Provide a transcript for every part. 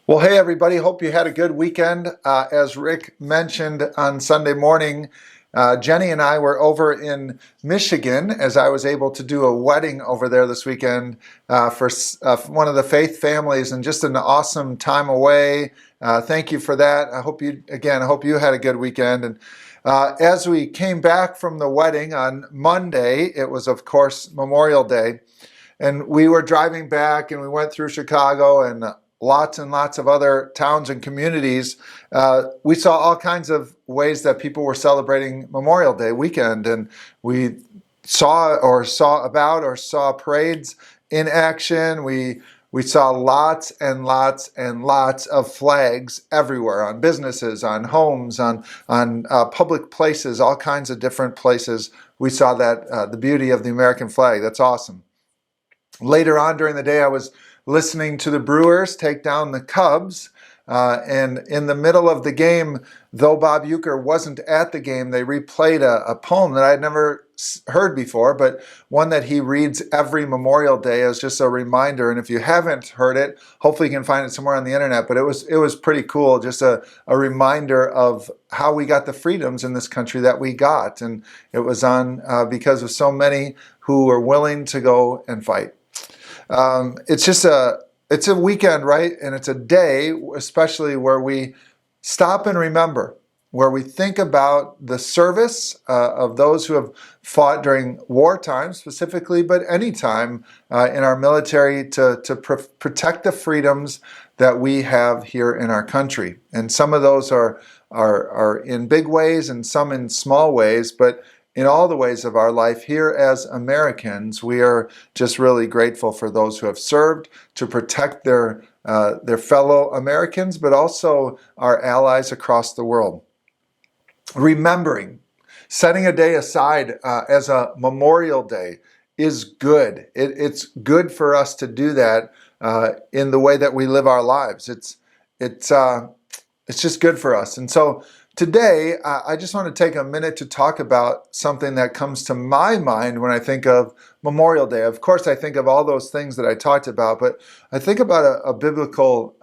Well, hey, everybody. Hope you had a good weekend. As Rick mentioned on Sunday morning, Jenny and I were over in Michigan as I was able to do a wedding over there this weekend for one of the faith families, and just an awesome time away. Thank you for that. I hope you had a good weekend. And as we came back from the wedding on Monday, it was, of course, Memorial Day. And we were driving back and we went through Chicago and lots and lots of other towns and communities. We saw all kinds of ways that people were celebrating Memorial Day weekend. And we saw parades in action. We saw lots and lots and lots of flags everywhere, on businesses, on homes, on public places, all kinds of different places. We saw that the beauty of the American flag. That's awesome. Later on during the day, I was listening to the Brewers take down the Cubs. And in the middle of the game, though Bob Uecker wasn't at the game, they replayed a poem that I'd never heard before, but one that he reads every Memorial Day as just a reminder. And if you haven't heard it, hopefully you can find it somewhere on the internet. But it was pretty cool, just a reminder of how we got the freedoms in this country that we got. And it was on because of so many who were willing to go and fight. It's a weekend, right? And it's a day, especially where we stop and remember, where we think about the service of those who have fought during wartime specifically, but any time in our military to protect the freedoms that we have here in our country. And some of those are in big ways and some in small ways, but in all the ways of our life here as Americans, we are just really grateful for those who have served to protect their fellow Americans, but also our allies across the world. Remembering, setting a day aside as a Memorial Day is good. It's good for us to do that in the way that we live our lives. It's just good for us. And so today, I just want to take a minute to talk about something that comes to my mind when I think of Memorial Day. Of course, I think of all those things that I talked about, but I think about a biblical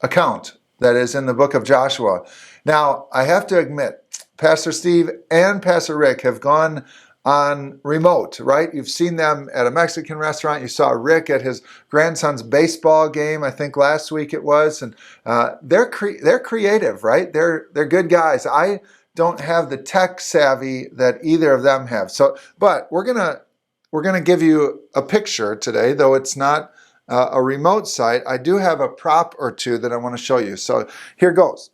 account that is in the book of Joshua. Now, I have to admit, Pastor Steve and Pastor Rick have gone on remote, right? You've seen them at a Mexican restaurant. You saw Rick at his grandson's baseball game, I think last week it was. And they're creative, right? They're good guys. I don't have the tech savvy that either of them have. But we're gonna give you a picture today, though it's not a remote site. I do have a prop or two that I want to show you. So here goes.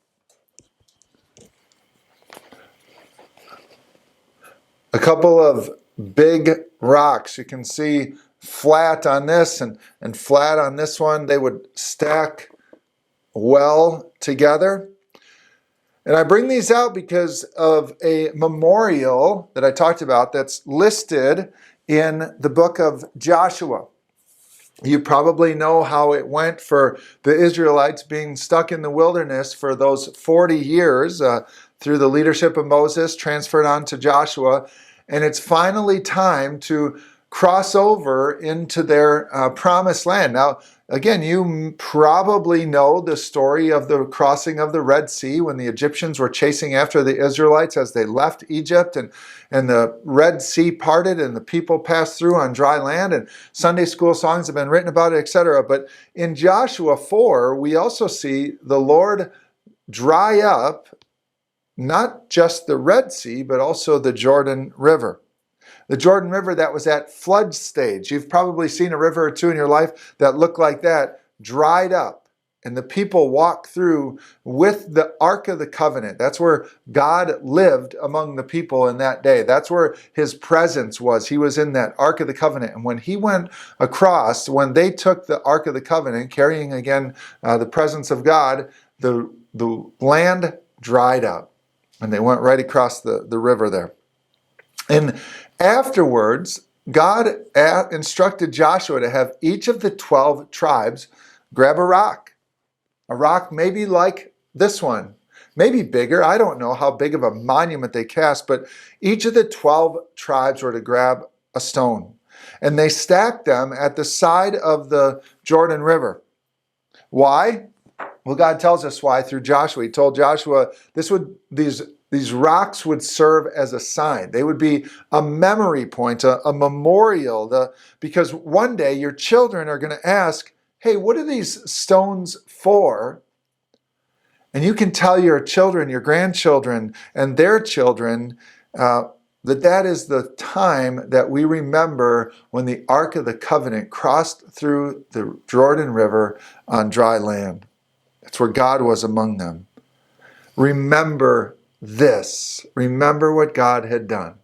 A couple of big rocks. You can see flat on this and flat on this one. They would stack well together. And I bring these out because of a memorial that I talked about that's listed in the book of Joshua. You probably know how it went for the Israelites being stuck in the wilderness for those 40 years through the leadership of Moses, transferred on to Joshua. And it's finally time to cross over into their promised land. Now, again, you probably know the story of the crossing of the Red Sea when the Egyptians were chasing after the Israelites as they left Egypt, and the Red Sea parted and the people passed through on dry land, and Sunday school songs have been written about it, etc. But in Joshua 4, we also see the Lord dry up not just the Red Sea, but also the Jordan River. The Jordan River that was at flood stage. You've probably seen a river or two in your life that looked like that, dried up. And the people walked through with the Ark of the Covenant. That's where God lived among the people in that day. That's where his presence was. He was in that Ark of the Covenant. And when he went across, when they took the Ark of the Covenant, carrying again the presence of God, the land dried up. And they went right across the river there. And afterwards, God instructed Joshua to have each of the 12 tribes grab a rock. A rock maybe like this one, maybe bigger. I don't know how big of a monument they cast, but each of the 12 tribes were to grab a stone. And they stacked them at the side of the Jordan River. Why? Well, God tells us why through Joshua. He told Joshua these rocks would serve as a sign. They would be a memory point, a memorial, because one day your children are going to ask, hey, what are these stones for? And you can tell your children, your grandchildren, and their children that is the time that we remember when the Ark of the Covenant crossed through the Jordan River on dry land. That's where God was among them. Remember this. Remember what God had done.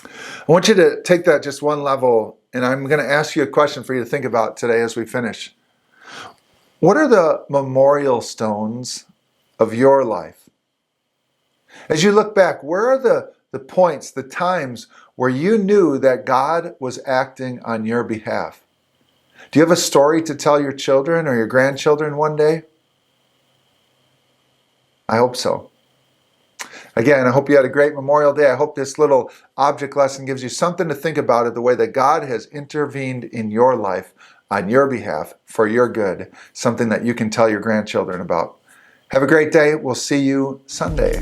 I want you to take that just one level, and I'm going to ask you a question for you to think about today as we finish. What are the memorial stones of your life? As you look back, where are the points, the times where you knew that God was acting on your behalf? Do you have a story to tell your children or your grandchildren one day? I hope so. Again, I hope you had a great Memorial Day. I hope this little object lesson gives you something to think about of the way that God has intervened in your life on your behalf for your good, something that you can tell your grandchildren about. Have a great day. We'll see you Sunday.